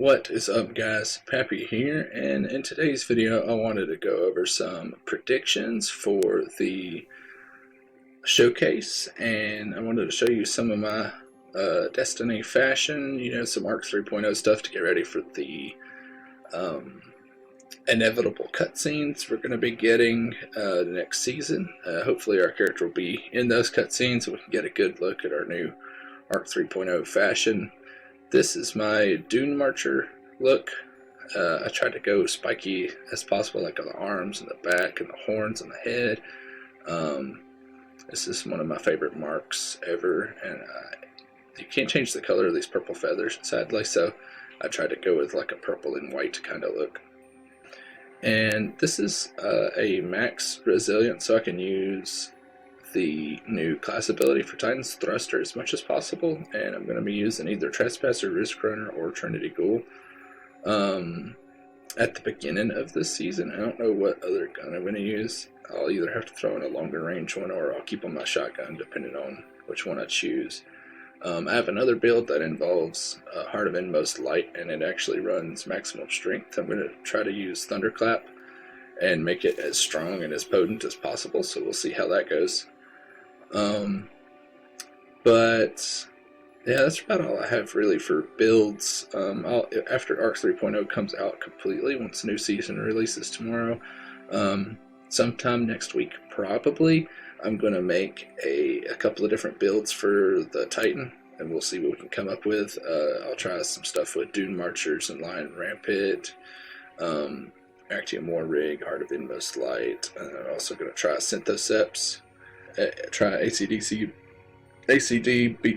What is up, guys? Pappy here, and in today's video I wanted to go over some predictions for the showcase, and I wanted to show you some of my Destiny fashion, some Arc 3.0 stuff to get ready for the inevitable cutscenes we're going to be getting the next season. Hopefully our character will be in those cutscenes so we can get a good look at our new Arc 3.0 fashion. This is my Dune Marcher look. I tried to go spiky as possible, like on the arms and the back and the horns and the head. This is one of my favorite marks ever, and you can't change the color of these purple feathers, sadly, so I tried to go with like a purple and white kind of look. And this is a max resilience, so I can use the new class ability for Titan's Thruster as much as possible, and I'm going to be using either Trespasser, Risk Runner, or Trinity Ghoul at the beginning of this season. I don't know what other gun I'm going to use. I'll either have to throw in a longer range one, or I'll keep on my shotgun depending on which one I choose. I have another build that involves Heart of Inmost Light, and it actually runs maximum strength. I'm going to try to use Thunderclap and make it as strong and as potent as possible, so we'll see how that goes. But yeah, that's about all I have really for builds. After Arc 3.0 comes out completely, once the new season releases tomorrow, sometime next week probably, I'm going to make a couple of different builds for the Titan, and we'll see what we can come up with. I'll try some stuff with Dune Marchers and Lion Rampant, Actium War Rig, Heart of Inmost Light. I'm also going to try Synthoceps, try ACD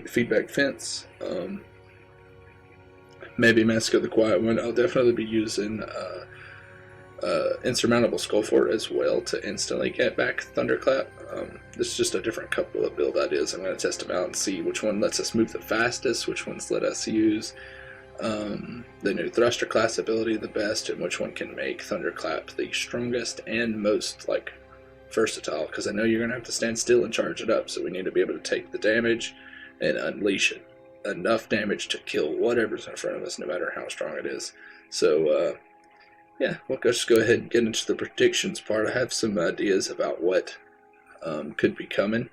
Feedback Fence, maybe Mask of the Quiet One. I'll definitely be using Insurmountable Skullfort as well to instantly get back Thunderclap. This is just a different couple of build ideas. I'm going to test them out and see which one lets us move the fastest, which ones let us use the new Thruster class ability the best, and which one can make Thunderclap the strongest and most versatile, because I know you're going to have to stand still and charge it up, so we need to be able to take the damage and unleash it. Enough damage to kill whatever's in front of us, no matter how strong it is. So, yeah, we'll just go ahead and get into the predictions part. I have some ideas about what could be coming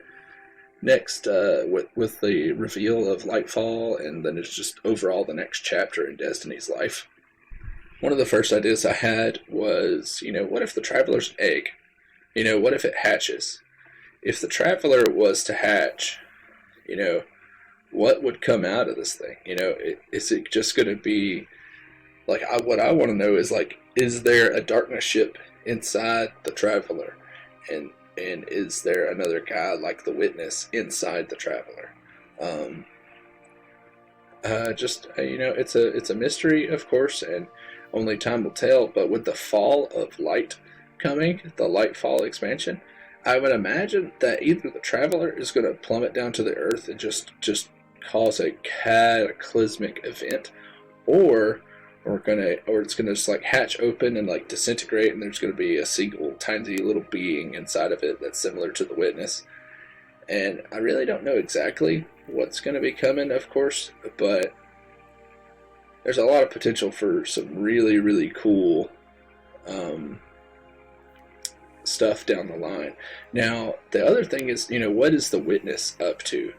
next with the reveal of Lightfall, and then it's just overall the next chapter in Destiny's life. One of the first ideas I had was, what if the Traveler's egg? What if it hatches? If the Traveler was to hatch, what would come out of this thing? Is it just going to be, what I want to know is there a darkness ship inside the Traveler? And is there another guy like the Witness inside the Traveler? It's a mystery, of course, and only time will tell, but with the fall of light coming, the Lightfall expansion, I would imagine that either the Traveler is going to plummet down to the earth and just cause a cataclysmic event, or it's gonna just hatch open and disintegrate, and there's gonna be a single tiny little being inside of it that's similar to the Witness. And I really don't know exactly what's gonna be coming, of course, but there's a lot of potential for some really, really cool stuff down the line. Now, the other thing is, what is the Witness up to?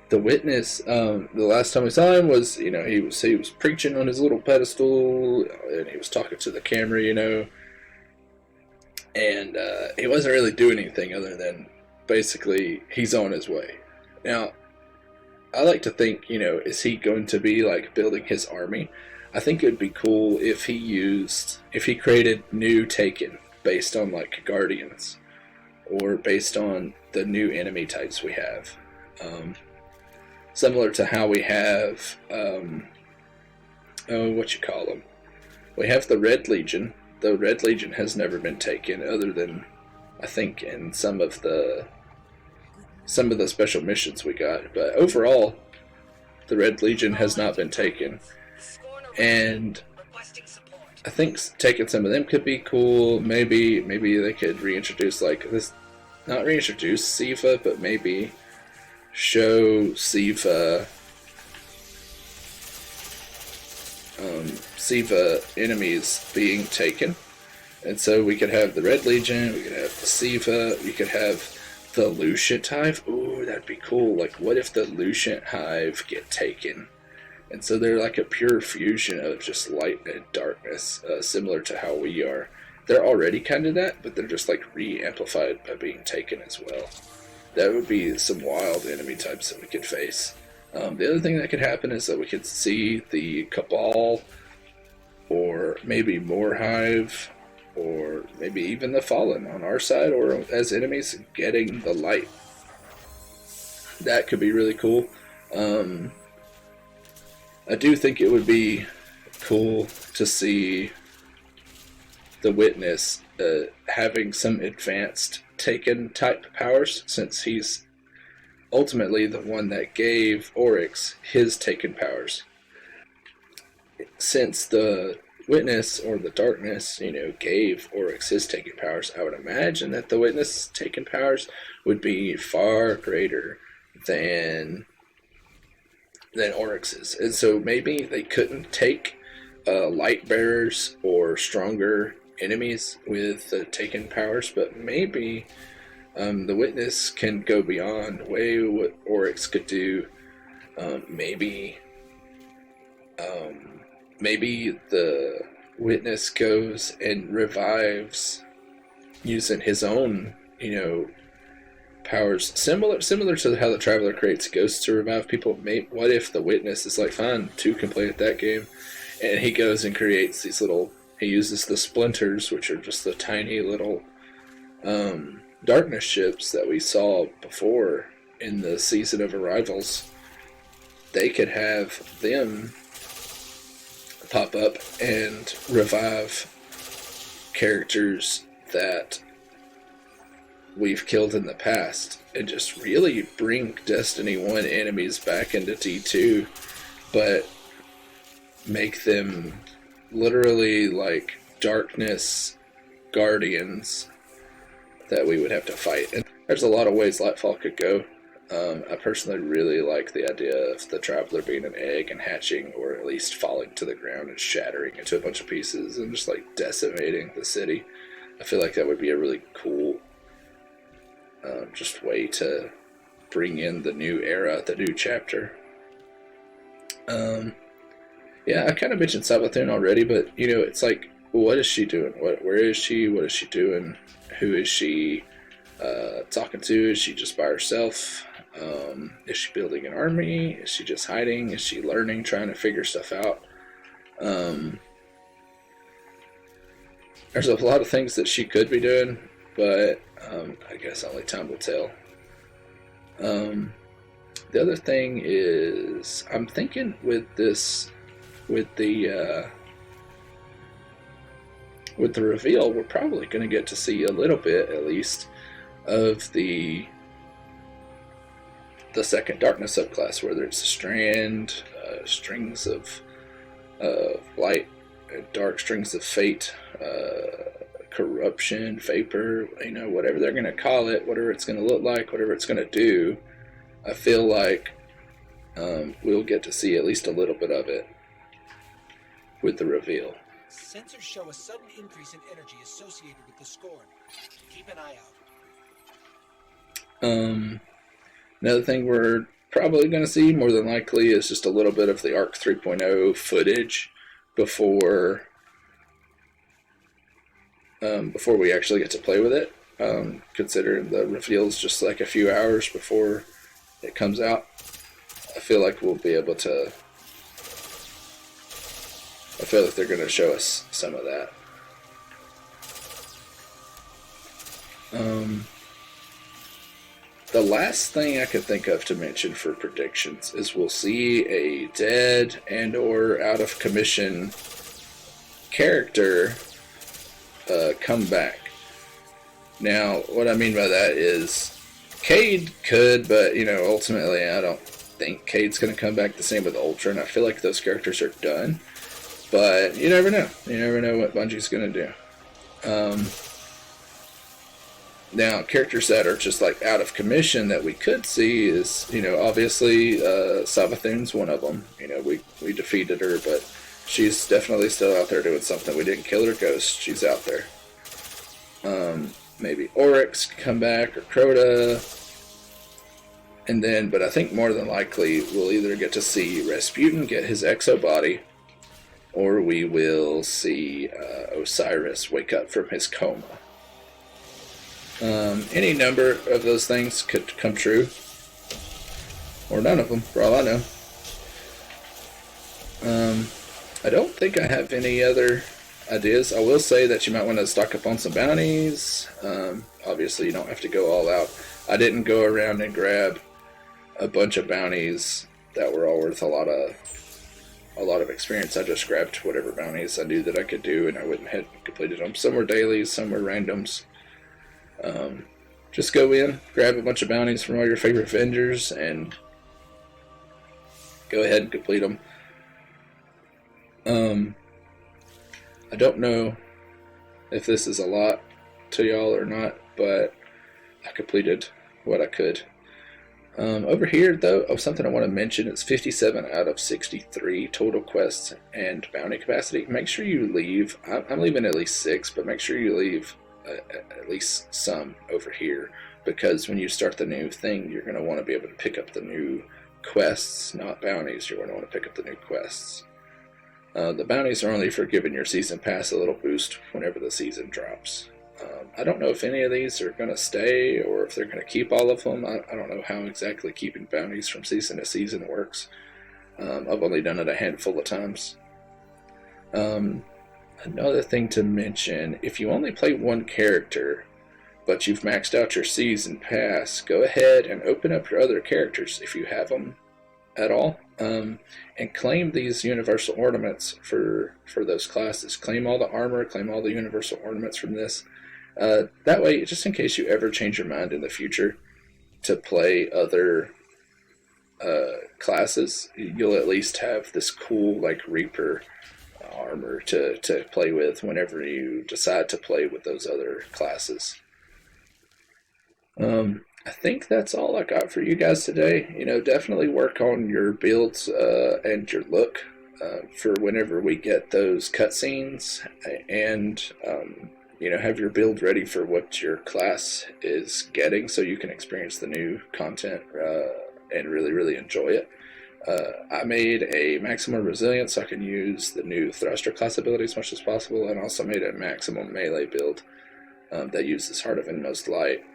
The Witness, the last time we saw him was, he was preaching on his little pedestal, and he was talking to the camera, and he wasn't really doing anything other than basically he's on his way. Now, I like to think, is he going to be building his army? I think it would be cool if he created new Taken based on Guardians, or based on the new enemy types we have. Similar to how we have, we have the Red Legion. The Red Legion has never been taken, other than, I think, in some of the special missions we got. But overall, the Red Legion has not been taken. And I think taking some of them could be cool. Maybe they could reintroduce, not reintroduce Siva, but maybe show Siva Siva enemies being taken. And so we could have the Red Legion, we could have the Siva, we could have the Lucian Hive. Ooh, that'd be cool. Like, what if the Lucian Hive get taken? And so they're like a pure fusion of just light and darkness, similar to how we are. They're already kind of that, but they're just like re-amplified by being taken as well. That would be some wild enemy types that we could face. The other thing that could happen is that we could see the Cabal, or maybe more Hive, or maybe even the Fallen on our side, or as enemies getting the light. That could be really cool. I do think it would be cool to see the Witness having some advanced Taken type powers, since he's ultimately the one that gave Oryx his Taken powers. Since the Witness, or the Darkness, gave Oryx his Taken powers, I would imagine that the Witness Taken powers would be far greater than Oryx's. And so maybe they couldn't take light bearers or stronger enemies with the Taken powers, but maybe the Witness can go beyond way what Oryx could do. Maybe the Witness goes and revives using his own, powers, similar to how the Traveler creates ghosts to revive people. What if the Witness is like, fine, 2 can play at that game, and he goes and creates these little, he uses the splinters, which are just the tiny little darkness ships that we saw before in the Season of Arrivals. They could have them pop up and revive characters that we've killed in the past, and just really bring Destiny 1 enemies back into D2, but make them literally like darkness guardians that we would have to fight. And there's a lot of ways Lightfall could go. I personally really like the idea of the Traveler being an egg and hatching, or at least falling to the ground and shattering into a bunch of pieces and just like decimating the city. I feel like that would be a really cool just way to bring in the new era, the new chapter. Yeah, I kind of mentioned Savathun already, but it's like, what is she doing? Where is she? What is she doing? Who is she talking to? Is she just by herself? Is she building an army? Is she just hiding? Is she learning, trying to figure stuff out? There's a lot of things that she could be doing, but I guess only time will tell. The other thing is, I'm thinking with the reveal, we're probably going to get to see a little bit, at least, of the second darkness subclass, whether it's a strand, strings of light, dark strings of fate, corruption, vapor, whatever they're going to call it, whatever it's going to look like, whatever it's going to do. I feel like we'll get to see at least a little bit of it with the reveal. Sensors show a sudden increase in energy associated with the Scorn. Keep an eye out. Another thing we're probably going to see, more than likely, is just a little bit of the Arc 3.0 footage before we actually get to play with it. Considering the reveal is just like a few hours before it comes out, I feel like we'll be able to. I feel like they're going to show us some of that. The last thing I could think of to mention for predictions is we'll see a dead and or out of commission character come back. Now, what I mean by that is Cade could, but ultimately I don't think Cade's going to come back. The same with Ultra, and I feel like those characters are done. But you never know. You never know what Bungie's going to do. Now, characters that are just like out of commission that we could see is, obviously Savathun's one of them. We defeated her, but she's definitely still out there doing something. We didn't kill her ghost. She's out there. Maybe Oryx can come back, or Crota. And then, but I think more than likely we'll either get to see Rasputin get his exo body, or we will see Osiris wake up from his coma. Any number of those things could come true, or none of them, for all I know. I don't think I have any other ideas. I will say that you might want to stock up on some bounties. Obviously, you don't have to go all out. I didn't go around and grab a bunch of bounties that were all worth a lot of experience. I just grabbed whatever bounties I knew that I could do, and I went ahead and completed them. Some were dailies, some were randoms. Just go in, grab a bunch of bounties from all your favorite vendors, and go ahead and complete them. I don't know if this is a lot to y'all or not, but I completed what I could. Over here, though, something I want to mention is 57 out of 63 total quests and bounty capacity. Make sure you leave. I'm leaving at least 6, but make sure you leave at least some over here, because when you start the new thing, you're going to want to be able to pick up the new quests, not bounties. You're going to want to pick up the new quests. The bounties are only for giving your season pass a little boost whenever the season drops. I don't know if any of these are going to stay or if they're going to keep all of them. I don't know how exactly keeping bounties from season to season works. I've only done it a handful of times. Another thing to mention, if you only play one character, but you've maxed out your season pass, go ahead and open up your other characters if you have them at all, and claim these universal ornaments for those classes. Claim all the armor, claim all the universal ornaments from this. That way, just in case you ever change your mind in the future to play other classes, you'll at least have this cool like Reaper armor to play with whenever you decide to play with those other classes. I think that's all I got for you guys today. Definitely work on your builds and your look for whenever we get those cutscenes, and have your build ready for what your class is getting, so you can experience the new content and really, really enjoy it. I made a maximum resilience so I can use the new thruster class ability as much as possible, and also made a maximum melee build that uses Heart of Inmost Light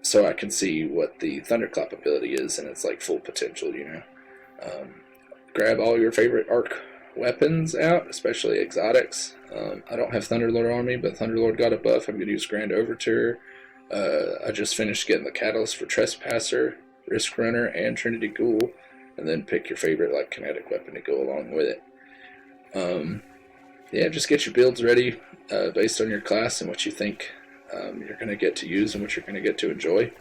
so I can see what the Thunderclap ability is and its like full potential. Grab all your favorite arc weapons out, especially exotics. I don't have Thunderlord on me, but Thunderlord got a buff. I'm going to use Grand Overture. I just finished getting the Catalyst for Trespasser, Risk Runner, and Trinity Ghoul, and then pick your favorite like kinetic weapon to go along with it. Just get your builds ready based on your class and what you think you're going to get to use and what you're going to get to enjoy,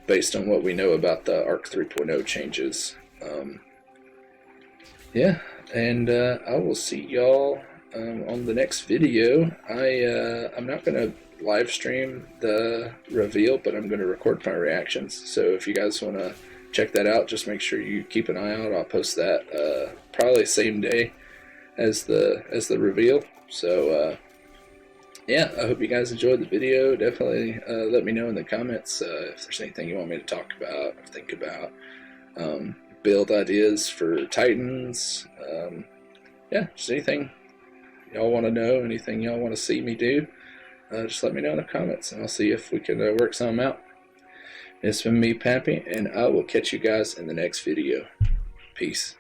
based on what we know about the ARC 3.0 changes. And I will see y'all on the next video. I'm not going to live stream the reveal, but I'm going to record my reactions. So if you guys want to check that out, just make sure you keep an eye out. I'll post that probably same day as the reveal. So I hope you guys enjoyed the video. Definitely let me know in the comments if there's anything you want me to talk about or think about. Build ideas for Titans. Just anything y'all want to know, anything y'all want to see me do, just let me know in the comments, and I'll see if we can work something out. It's been me, Pappy, and I will catch you guys in the next video. Peace.